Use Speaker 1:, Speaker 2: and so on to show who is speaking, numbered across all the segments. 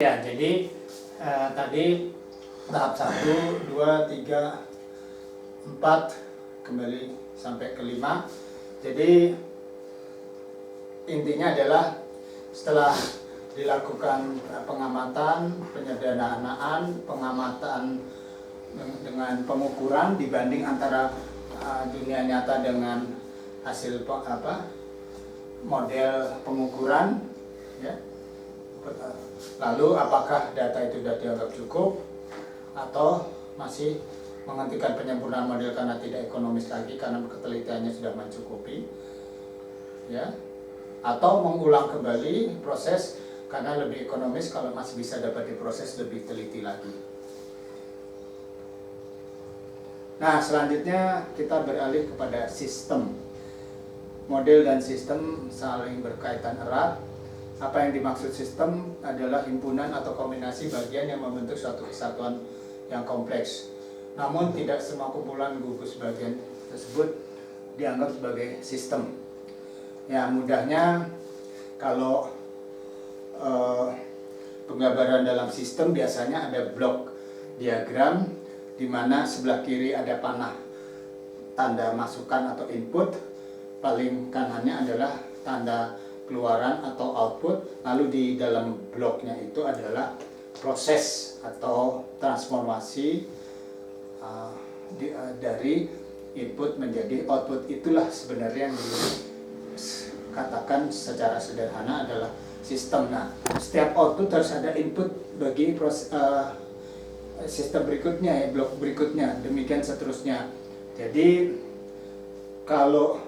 Speaker 1: Ya, jadi tadi tahap 1, 2, 3, 4 kembali sampai ke 5. Jadi intinya adalah setelah dilakukan pengamatan, penyederhanaan, pengamatan dengan pengukuran dibanding antara dunia nyata dengan hasil model pengukuran, ya. Lalu apakah data itu sudah dianggap cukup atau masih menghentikan penyempurnaan model karena tidak ekonomis lagi karena ketelitiannya sudah mencukupi, ya, atau mengulang kembali proses karena lebih ekonomis kalau masih bisa dapat diproses lebih teliti lagi. Nah, selanjutnya kita beralih kepada sistem. Model dan sistem saling berkaitan erat. Apa yang dimaksud sistem adalah himpunan atau kombinasi bagian yang membentuk suatu kesatuan yang kompleks. Namun tidak semua kumpulan gugus bagian tersebut dianggap sebagai sistem. Ya, mudahnya kalau penggambaran dalam sistem biasanya ada blok diagram di mana sebelah kiri ada panah tanda masukan atau input, paling kanannya adalah tanda keluaran atau output, lalu di dalam bloknya itu adalah proses atau transformasi dari input menjadi output. Itulah sebenarnya yang dikatakan secara sederhana adalah sistem. Nah, setiap output harus ada input bagi sistem berikutnya, ya, blok berikutnya, demikian seterusnya. Jadi kalau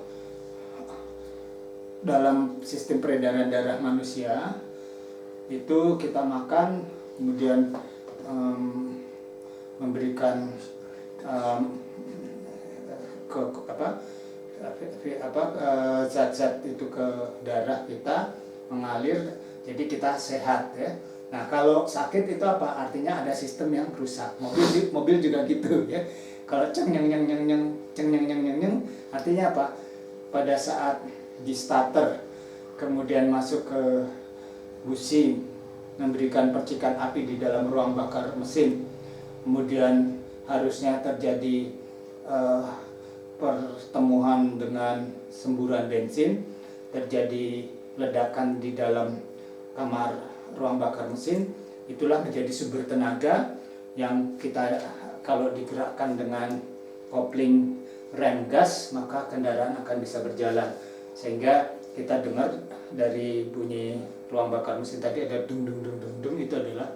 Speaker 1: dalam sistem peredaran darah manusia itu kita makan, kemudian memberikan zat-zat itu ke darah kita, mengalir, jadi kita sehat, ya. Nah, kalau sakit itu apa? Artinya ada sistem yang rusak. Mobil juga gitu, ya. Kalau ceng artinya apa? Pada saat di starter, kemudian masuk ke busi, memberikan percikan api di dalam ruang bakar mesin, kemudian harusnya terjadi pertemuan dengan semburan bensin, terjadi ledakan di dalam kamar ruang bakar mesin, itulah menjadi sumber tenaga yang kita kalau digerakkan dengan kopling rem gas, maka kendaraan akan bisa berjalan. Sehingga kita dengar dari bunyi ruang bakar mesin tadi ada dung dung dung dung dung, itu adalah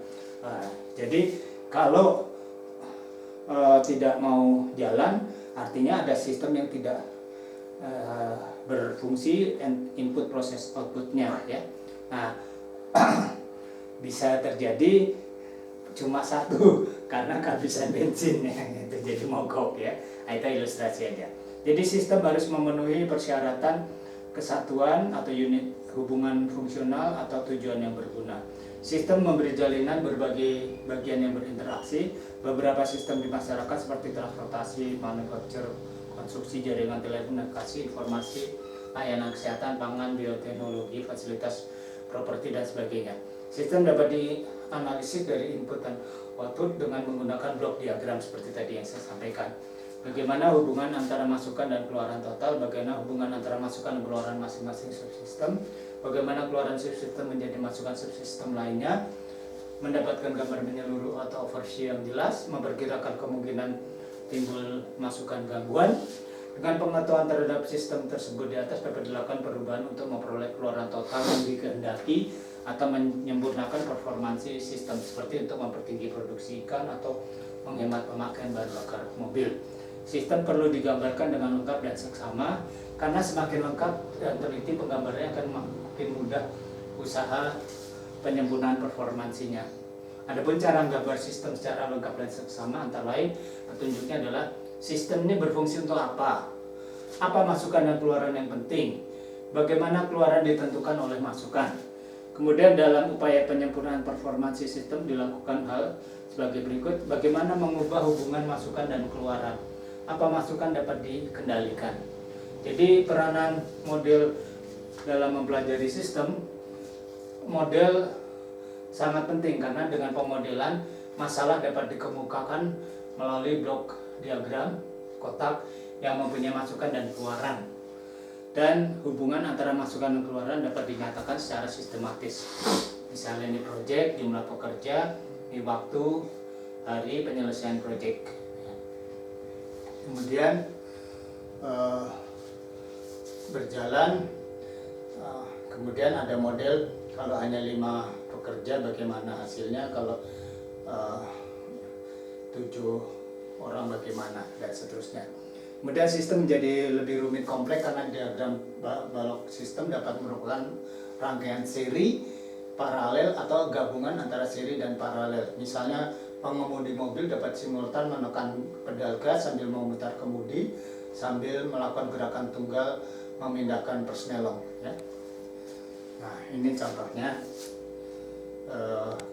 Speaker 1: jadi kalau tidak mau jalan, artinya ada sistem yang tidak berfungsi, input proses outputnya, ya. Nah, bisa terjadi cuma satu karena kehabisan bensin, ya, itu jadi mogok, ya. Nah, itu ilustrasi aja. Jadi sistem harus memenuhi persyaratan kesatuan atau unit hubungan fungsional atau tujuan yang berguna. Sistem memberi jalinan berbagai bagian yang berinteraksi. Beberapa sistem di masyarakat seperti transportasi, manufaktur, konstruksi, jaringan telekomunikasi, informasi, layanan kesehatan, pangan, bioteknologi, fasilitas properti, dan sebagainya. Sistem dapat dianalisis dari input dan output dengan menggunakan blok diagram seperti tadi yang saya sampaikan. Bagaimana hubungan antara masukan dan keluaran total, bagaimana hubungan antara masukan dan keluaran masing-masing subsistem, bagaimana keluaran subsistem menjadi masukan subsistem lainnya, mendapatkan gambar menyeluruh atau overview yang jelas, memperkirakan kemungkinan timbul masukan gangguan. Dengan pengetahuan terhadap sistem tersebut di atas dapat dilakukan perubahan untuk memperoleh keluaran total yang dikehendaki atau menyempurnakan performansi sistem, seperti untuk mempertinggi produksi ikan atau menghemat pemakaian bahan bakar mobil. Sistem perlu digambarkan dengan lengkap dan seksama, karena semakin lengkap dan teliti penggambarannya akan makin mudah usaha penyempurnaan performansinya. Adapun cara menggambar sistem secara lengkap dan seksama antara lain petunjuknya adalah sistem ini berfungsi untuk apa? Apa masukan dan keluaran yang penting? Bagaimana keluaran ditentukan oleh masukan? Kemudian dalam upaya penyempurnaan performansi sistem dilakukan hal sebagai berikut. Bagaimana mengubah hubungan masukan dan keluaran? Apa masukan dapat dikendalikan? Jadi peranan model dalam mempelajari sistem, model sangat penting karena dengan pemodelan masalah dapat dikemukakan melalui blok diagram kotak yang mempunyai masukan dan keluaran, dan hubungan antara masukan dan keluaran dapat dinyatakan secara sistematis. Misalnya ini proyek, jumlah pekerja, ini waktu, hari penyelesaian proyek. Kemudian berjalan, kemudian ada model kalau hanya 5 pekerja bagaimana hasilnya, kalau 7 orang bagaimana, dan seterusnya. Kemudian sistem menjadi lebih rumit kompleks karena diagram balok sistem dapat merupakan rangkaian seri, paralel, atau gabungan antara seri dan paralel. Misalnya pengemudi mobil dapat simultan menekan pedal gas sambil memutar kemudi sambil melakukan gerakan tunggal memindahkan persnelong. Ya. Nah, ini contohnya.